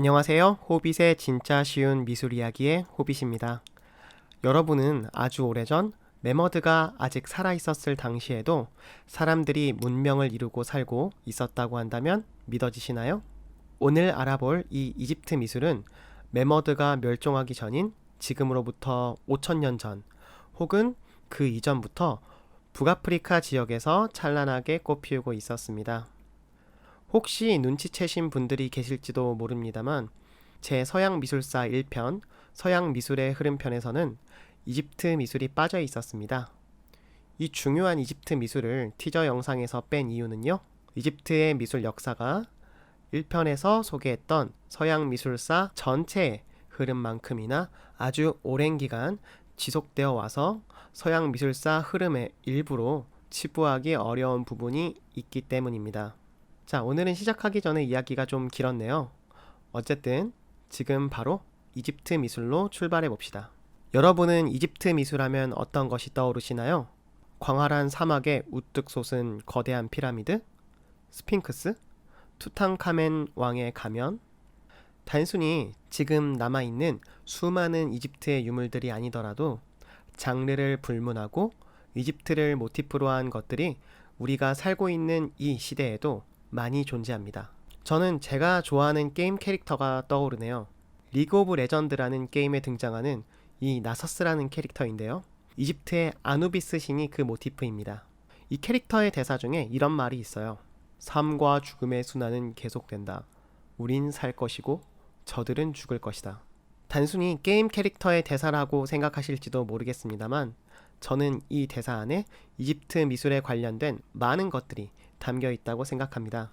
안녕하세요. 호빗의 진짜 쉬운 미술 이야기의 호빗입니다. 여러분은 아주 오래전 메머드가 아직 살아있었을 당시에도 사람들이 문명을 이루고 살고 있었다고 한다면 믿어지시나요? 오늘 알아볼 이 이집트 미술은 메머드가 멸종하기 전인 지금으로부터 5천년 전 혹은 그 이전부터 북아프리카 지역에서 찬란하게 꽃피우고 있었습니다. 혹시 눈치채신 분들이 계실지도 모릅니다만 제 서양 미술사 1편 서양 미술의 흐름편에서는 이집트 미술이 빠져 있었습니다. 이 중요한 이집트 미술을 티저 영상에서 뺀 이유는요. 이집트의 미술 역사가 1편에서 소개했던 서양 미술사 전체의 흐름만큼이나 아주 오랜 기간 지속되어 와서 서양 미술사 흐름의 일부로 치부하기 어려운 부분이 있기 때문입니다. 자, 오늘은 시작하기 전에 이야기가 좀 길었네요. 어쨌든 지금 바로 이집트 미술로 출발해 봅시다. 여러분은 이집트 미술하면 어떤 것이 떠오르시나요? 광활한 사막에 우뚝 솟은 거대한 피라미드? 스핑크스? 투탕카멘 왕의 가면? 단순히 지금 남아있는 수많은 이집트의 유물들이 아니더라도 장르를 불문하고 이집트를 모티프로 한 것들이 우리가 살고 있는 이 시대에도 많이 존재합니다. 저는 제가 좋아하는 게임 캐릭터가 떠오르네요. 리그 오브 레전드라는 게임에 등장하는 이 나서스라는 캐릭터인데요. 이집트의 아누비스 신이 그 모티프입니다. 이 캐릭터의 대사 중에 이런 말이 있어요. 삶과 죽음의 순환은 계속된다. 우린 살 것이고 저들은 죽을 것이다. 단순히 게임 캐릭터의 대사라고 생각하실지도 모르겠습니다만 저는 이 대사 안에 이집트 미술에 관련된 많은 것들이 담겨 있다고 생각합니다.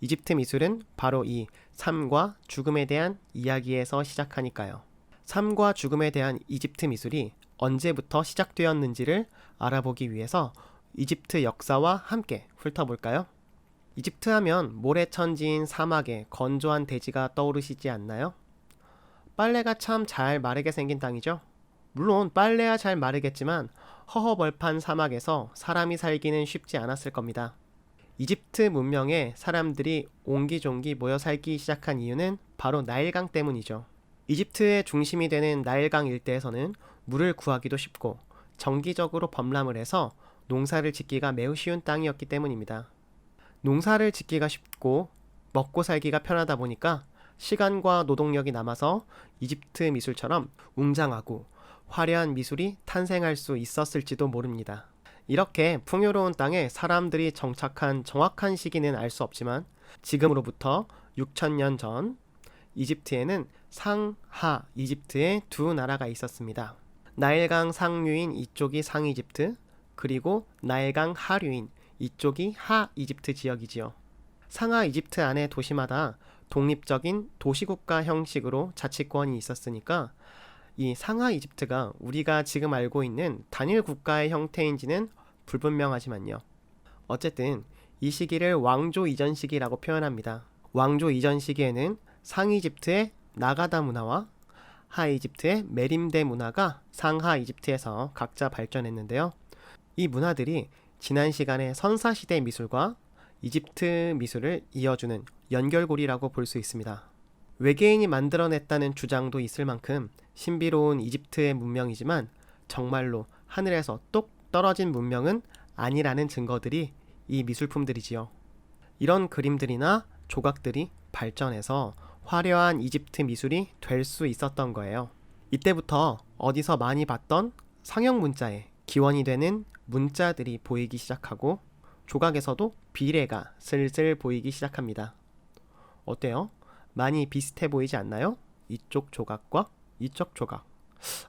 이집트 미술은 바로 이 삶과 죽음에 대한 이야기에서 시작하니까요. 삶과 죽음에 대한 이집트 미술이 언제부터 시작되었는지를 알아보기 위해서 이집트 역사와 함께 훑어볼까요? 이집트 하면 모래천지인 사막에 건조한 대지가 떠오르시지 않나요? 빨래가 참 잘 마르게 생긴 땅이죠. 물론 빨래야 잘 마르겠지만 허허벌판 사막에서 사람이 살기는 쉽지 않았을 겁니다. 이집트 문명에 사람들이 옹기종기 모여 살기 시작한 이유는 바로 나일강 때문이죠. 이집트의 중심이 되는 나일강 일대에서는 물을 구하기도 쉽고 정기적으로 범람을 해서 농사를 짓기가 매우 쉬운 땅이었기 때문입니다. 농사를 짓기가 쉽고 먹고 살기가 편하다 보니까 시간과 노동력이 남아서 이집트 미술처럼 웅장하고 화려한 미술이 탄생할 수 있었을지도 모릅니다. 이렇게 풍요로운 땅에 사람들이 정착한 정확한 시기는 알 수 없지만 지금으로부터 6천년 전 이집트에는 상하 이집트의 두 나라가 있었습니다. 나일강 상류인 이쪽이 상이집트, 그리고 나일강 하류인 이쪽이 하 이집트 지역이지요. 상하 이집트 안의 도시마다 독립적인 도시국가 형식으로 자치권이 있었으니까 이 상하 이집트가 우리가 지금 알고 있는 단일 국가의 형태인지는 불분명하지만요. 어쨌든 이 시기를 왕조 이전 시기라고 표현합니다. 왕조 이전 시기에는 상이집트의 나가다 문화와 하이집트의 메림데 문화가 상하 이집트에서 각자 발전했는데요. 이 문화들이 지난 시간의 선사시대 미술과 이집트 미술을 이어주는 연결고리라고 볼 수 있습니다. 외계인이 만들어냈다는 주장도 있을 만큼 신비로운 이집트의 문명이지만 정말로 하늘에서 똑 떨어진 문명은 아니라는 증거들이 이 미술품들이지요. 이런 그림들이나 조각들이 발전해서 화려한 이집트 미술이 될 수 있었던 거예요. 이때부터 어디서 많이 봤던 상형 문자에 기원이 되는 문자들이 보이기 시작하고 조각에서도 비례가 슬슬 보이기 시작합니다. 어때요? 많이 비슷해 보이지 않나요? 이쪽 조각과 이쪽 조각.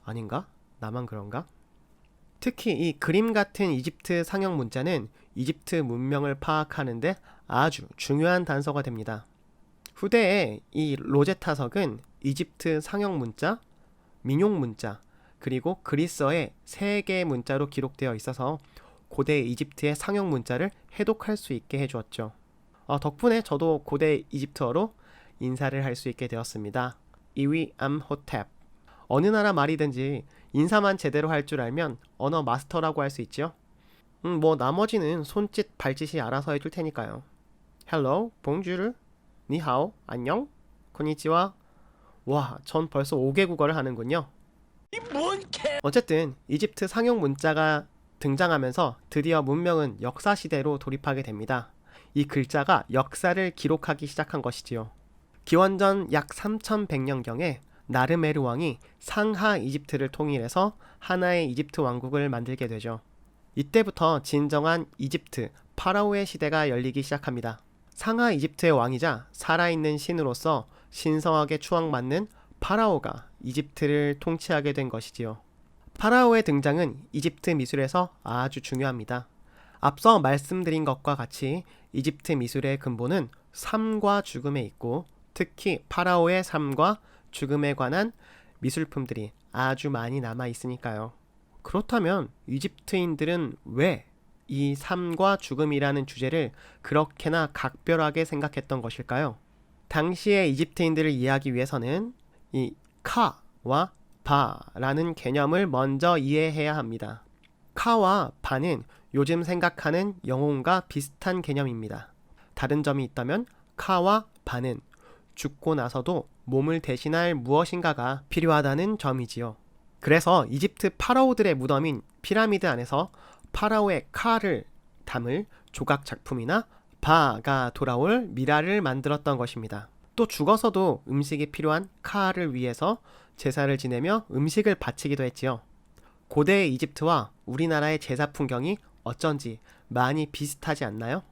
아닌가? 나만 그런가? 특히 이 그림 같은 이집트 상형 문자는 이집트 문명을 파악하는데 아주 중요한 단서가 됩니다. 후대에 이 로제타석은 이집트 상형 문자, 민용 문자, 그리고 그리스어의 세 개의 문자로 기록되어 있어서 고대 이집트의 상형 문자를 해독할 수 있게 해주었죠. 덕분에 저도 고대 이집트어로 인사를 할 수 있게 되었습니다. 이위 암호탭. 어느 나라 말이든지 인사만 제대로 할 줄 알면 언어 마스터라고 할 수 있죠. 뭐 나머지는 손짓 발짓이 알아서 해줄 테니까요. Hello, bonjour, 니하오, 안녕, konnichiwa, 와, 전 벌써 5개국어를 하는군요. 어쨌든 이집트 상용 문자가 등장하면서 드디어 문명은 역사 시대로 돌입하게 됩니다. 이 글자가 역사를 기록하기 시작한 것이지요. 기원전 약 3100년경에 나르메르 왕이 상하 이집트를 통일해서 하나의 이집트 왕국을 만들게 되죠. 이때부터 진정한 이집트 파라오의 시대가 열리기 시작합니다. 상하 이집트의 왕이자 살아있는 신으로서 신성하게 추앙받는 파라오가 이집트를 통치하게 된 것이지요. 파라오의 등장은 이집트 미술에서 아주 중요합니다. 앞서 말씀드린 것과 같이 이집트 미술의 근본은 삶과 죽음에 있고, 특히 파라오의 삶과 죽음에 관한 미술품들이 아주 많이 남아 있으니까요. 그렇다면 이집트인들은 왜 이 삶과 죽음이라는 주제를 그렇게나 각별하게 생각했던 것일까요? 당시의 이집트인들을 이해하기 위해서는 이 카와 바라는 개념을 먼저 이해해야 합니다. 카와 바는 요즘 생각하는 영혼과 비슷한 개념입니다. 다른 점이 있다면 카와 바는 죽고 나서도 몸을 대신할 무엇인가가 필요하다는 점이지요. 그래서 이집트 파라오들의 무덤인 피라미드 안에서 파라오의 카를 담을 조각 작품이나 바가 돌아올 미라를 만들었던 것입니다. 또 죽어서도 음식이 필요한 카를 위해서 제사를 지내며 음식을 바치기도 했지요. 고대 이집트와 우리나라의 제사 풍경이 어쩐지 많이 비슷하지 않나요?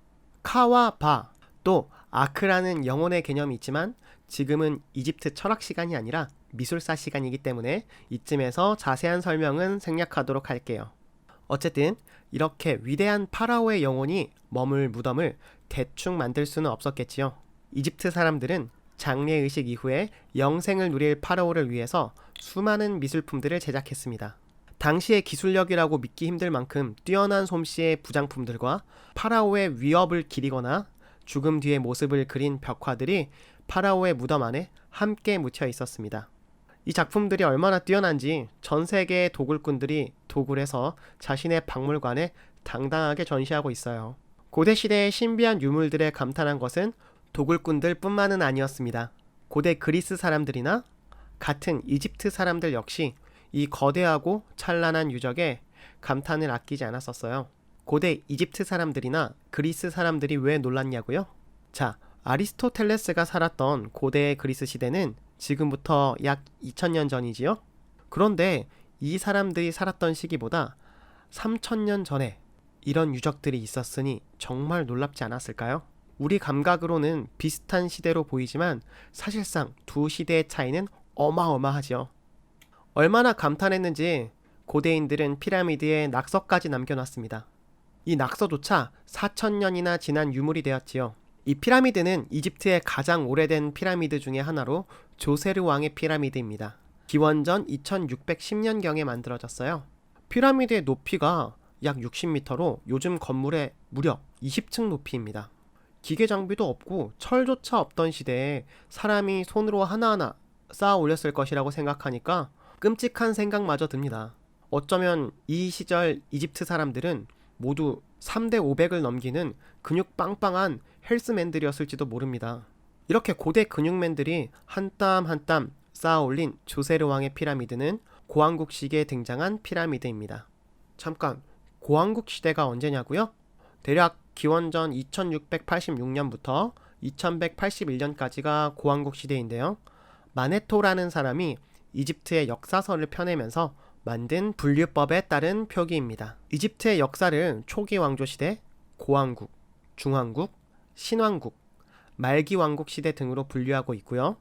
카와 바, 또 아크라는 영혼의 개념이 있지만 지금은 이집트 철학 시간이 아니라 미술사 시간이기 때문에 이쯤에서 자세한 설명은 생략하도록 할게요. 어쨌든 이렇게 위대한 파라오의 영혼이 머물 무덤을 대충 만들 수는 없었겠지요. 이집트 사람들은 장례의식 이후에 영생을 누릴 파라오를 위해서 수많은 미술품들을 제작했습니다. 당시의 기술력이라고 믿기 힘들 만큼 뛰어난 솜씨의 부장품들과 파라오의 위협을 기리거나 죽음 뒤의 모습을 그린 벽화들이 파라오의 무덤 안에 함께 묻혀 있었습니다. 이 작품들이 얼마나 뛰어난지 전 세계의 도굴꾼들이 도굴해서 자신의 박물관에 당당하게 전시하고 있어요. 고대 시대의 신비한 유물들에 감탄한 것은 도굴꾼들 뿐만은 아니었습니다. 고대 그리스 사람들이나 같은 이집트 사람들 역시 이 거대하고 찬란한 유적에 감탄을 아끼지 않았었어요. 고대 이집트 사람들이나 그리스 사람들이 왜 놀랐냐고요? 자, 아리스토텔레스가 살았던 고대 그리스 시대는 지금부터 약 2000년 전이지요? 그런데 이 사람들이 살았던 시기보다 3000년 전에 이런 유적들이 있었으니 정말 놀랍지 않았을까요? 우리 감각으로는 비슷한 시대로 보이지만 사실상 두 시대의 차이는 어마어마하죠. 얼마나 감탄했는지 고대인들은 피라미드에 낙서까지 남겨놨습니다. 이 낙서조차 4000년이나 지난 유물이 되었지요. 이 피라미드는 이집트의 가장 오래된 피라미드 중에 하나로 조세르 왕의 피라미드입니다. 기원전 2610년경에 만들어졌어요. 피라미드의 높이가 약 60m로 요즘 건물의 무려 20층 높이입니다. 기계 장비도 없고 철조차 없던 시대에 사람이 손으로 하나하나 쌓아 올렸을 것이라고 생각하니까 끔찍한 생각마저 듭니다. 어쩌면 이 시절 이집트 사람들은 모두 3대 500을 넘기는 근육 빵빵한 헬스맨들이었을지도 모릅니다. 이렇게 고대 근육맨들이 한 땀 한 땀 쌓아 올린 조세르 왕의 피라미드는 고왕국 시기에 등장한 피라미드입니다. 잠깐, 고왕국 시대가 언제냐고요? 대략 기원전 2686년부터 2181년까지가 고왕국 시대인데요. 마네토라는 사람이 이집트의 역사서를 펴내면서 만든 분류법에 따른 표기입니다. 이집트의 역사를 초기 왕조 시대, 고왕국, 중왕국, 신왕국, 말기 왕국 시대 등으로 분류하고 있고요.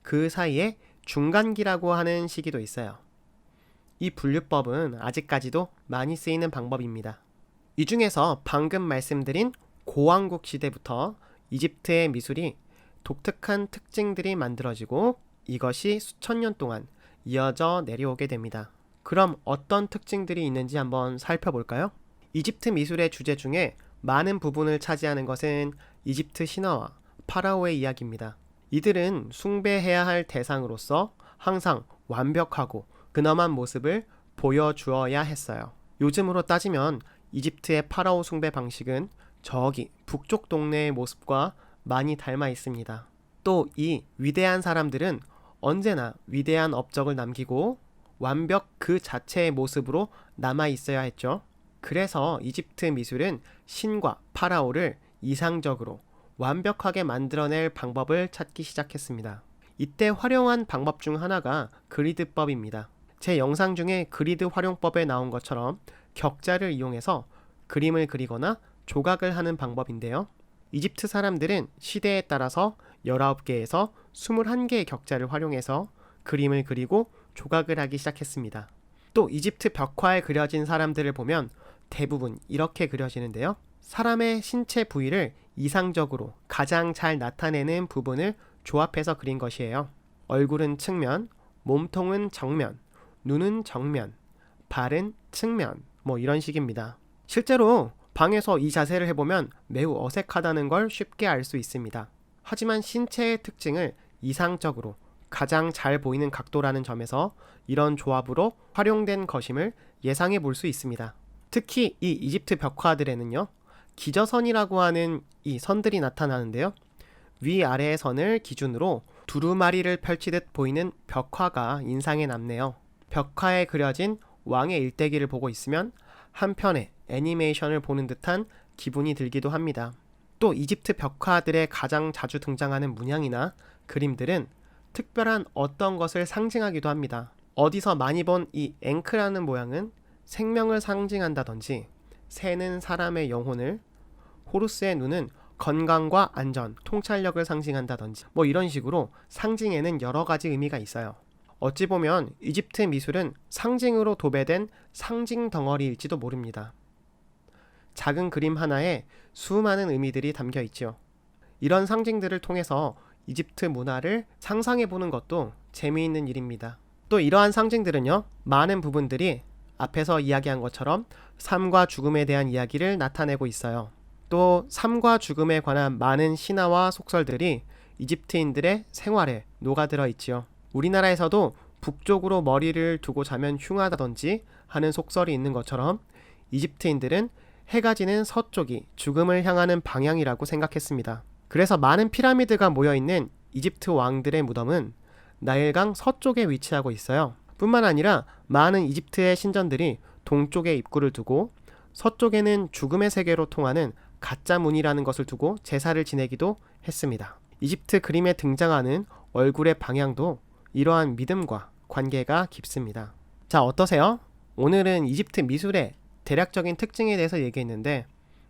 그 사이에 중간기라고 하는 시기도 있어요. 이 분류법은 아직까지도 많이 쓰이는 방법입니다. 이 중에서 방금 말씀드린 고왕국 시대부터 이집트의 미술이 독특한 특징들이 만들어지고 이것이 수천 년 동안 이어져 내려오게 됩니다. 그럼 어떤 특징들이 있는지 한번 살펴볼까요? 이집트 미술의 주제 중에 많은 부분을 차지하는 것은 이집트 신화와 파라오의 이야기입니다. 이들은 숭배해야 할 대상으로서 항상 완벽하고 근엄한 모습을 보여주어야 했어요. 요즘으로 따지면 이집트의 파라오 숭배 방식은 저기 북쪽 동네의 모습과 많이 닮아 있습니다. 또 이 위대한 사람들은 언제나 위대한 업적을 남기고 완벽 그 자체의 모습으로 남아 있어야 했죠. 그래서 이집트 미술은 신과 파라오를 이상적으로 완벽하게 만들어낼 방법을 찾기 시작했습니다. 이때 활용한 방법 중 하나가 그리드법입니다. 제 영상 중에 그리드 활용법에 나온 것처럼 격자를 이용해서 그림을 그리거나 조각을 하는 방법인데요. 이집트 사람들은 시대에 따라서 19개에서 21개의 격자를 활용해서 그림을 그리고 조각을 하기 시작했습니다. 또 이집트 벽화에 그려진 사람들을 보면 대부분 이렇게 그려지는데요. 사람의 신체 부위를 이상적으로 가장 잘 나타내는 부분을 조합해서 그린 것이에요. 얼굴은 측면, 몸통은 정면, 눈은 정면, 발은 측면, 이런 식입니다. 실제로 방에서 이 자세를 해보면 매우 어색하다는 걸 쉽게 알 수 있습니다. 하지만 신체의 특징을 이상적으로 가장 잘 보이는 각도라는 점에서 이런 조합으로 활용된 것임을 예상해 볼 수 있습니다. 특히 이 이집트 벽화들에는요, 기저선이라고 하는 이 선들이 나타나는데요. 위아래의 선을 기준으로 두루마리를 펼치듯 보이는 벽화가 인상에 남네요. 벽화에 그려진 왕의 일대기를 보고 있으면 한편의 애니메이션을 보는 듯한 기분이 들기도 합니다. 또 이집트 벽화들에 가장 자주 등장하는 문양이나 그림들은 특별한 어떤 것을 상징하기도 합니다. 어디서 많이 본 이 앵크라는 모양은 생명을 상징한다든지, 새는 사람의 영혼을, 호루스의 눈은 건강과 안전, 통찰력을 상징한다든지 이런 식으로 상징에는 여러 가지 의미가 있어요. 어찌 보면 이집트 미술은 상징으로 도배된 상징 덩어리일지도 모릅니다. 작은 그림 하나에 수많은 의미들이 담겨 있죠. 이런 상징들을 통해서 이집트 문화를 상상해보는 것도 재미있는 일입니다. 또 이러한 상징들은요, 많은 부분들이 앞에서 이야기한 것처럼 삶과 죽음에 대한 이야기를 나타내고 있어요. 또 삶과 죽음에 관한 많은 신화와 속설들이 이집트인들의 생활에 녹아들어 있지요. 우리나라에서도 북쪽으로 머리를 두고 자면 흉하다든지 하는 속설이 있는 것처럼 이집트인들은 해가 지는 서쪽이 죽음을 향하는 방향이라고 생각했습니다. 그래서 많은 피라미드가 모여있는 이집트 왕들의 무덤은 나일강 서쪽에 위치하고 있어요. 뿐만 아니라 많은 이집트의 신전들이 동쪽에 입구를 두고 서쪽에는 죽음의 세계로 통하는 가짜 문이라는 것을 두고 제사를 지내기도 했습니다. 이집트 그림에 등장하는 얼굴의 방향도 이러한 믿음과 관계가 깊습니다. 자, 어떠세요? 오늘은 이집트 미술의 대략적인 특징에 대해서 얘기했는데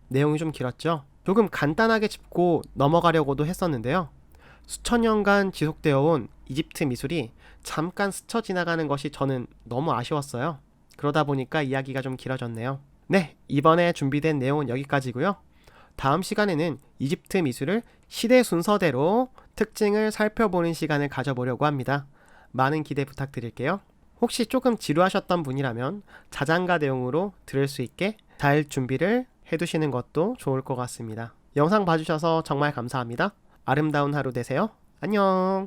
내용이 좀 길었죠? 조금 간단하게 짚고 넘어가려고도 했었는데요. 수천 년간 지속되어 온 이집트 미술이 잠깐 스쳐 지나가는 것이 저는 너무 아쉬웠어요. 그러다 보니까 이야기가 좀 길어졌네요. 네, 이번에 준비된 내용은 여기까지고요. 다음 시간에는 이집트 미술을 시대 순서대로 특징을 살펴보는 시간을 가져보려고 합니다. 많은 기대 부탁드릴게요. 혹시 조금 지루하셨던 분이라면 자장가 내용으로 들을 수 있게 잘 준비를 해두시는 것도 좋을 것 같습니다. 영상 봐주셔서 정말 감사합니다. 아름다운 하루 되세요. 안녕.